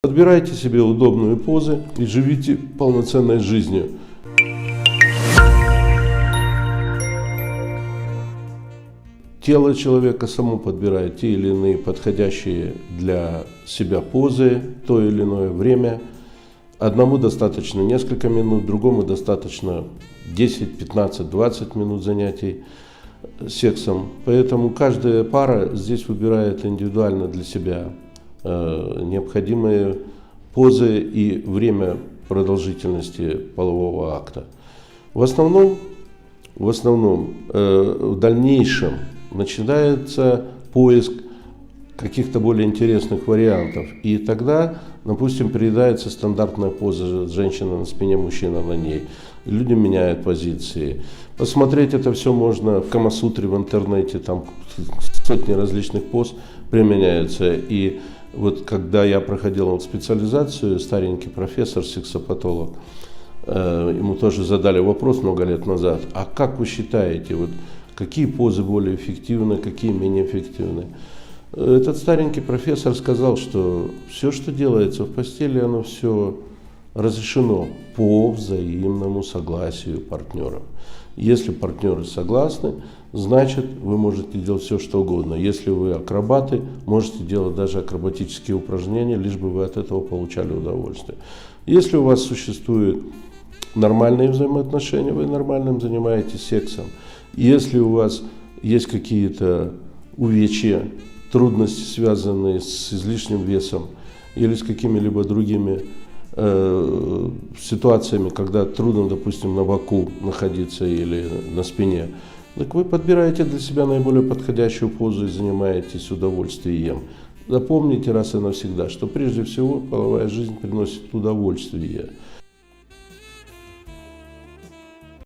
Подбирайте себе удобные позы и живите полноценной жизнью. Тело человека само подбирает те или иные подходящие для себя позы, то или иное время. Одному достаточно несколько минут, другому достаточно 10, 15, 20 минут занятий сексом. Поэтому каждая пара здесь выбирает индивидуально для себя необходимые позы и время продолжительности полового акта. В дальнейшем начинается поиск каких-то более интересных вариантов. И тогда, допустим, передается стандартная поза женщины на спине, мужчина на ней. Люди меняют позиции. Посмотреть это все можно в Камасутре, в интернете, там сотни различных поз применяются. И вот когда я проходил специализацию, старенький профессор, сексопатолог, ему тоже задали вопрос много лет назад: а как вы считаете, вот какие позы более эффективны, какие менее эффективны? Этот старенький профессор сказал, что все, что делается в постели, оно все разрешено по взаимному согласию партнеров. Если партнеры согласны, значит, вы можете делать все, что угодно. Если вы акробаты, можете делать даже акробатические упражнения, лишь бы вы от этого получали удовольствие. Если у вас существуют нормальные взаимоотношения, вы нормальным занимаетесь сексом. Если у вас есть какие-то увечья, трудности, связанные с излишним весом или с какими-либо другими ситуациями, когда трудно, допустим, на боку находиться или на спине, так вы подбираете для себя наиболее подходящую позу и занимаетесь удовольствием. Запомните раз и навсегда, что прежде всего половая жизнь приносит удовольствие.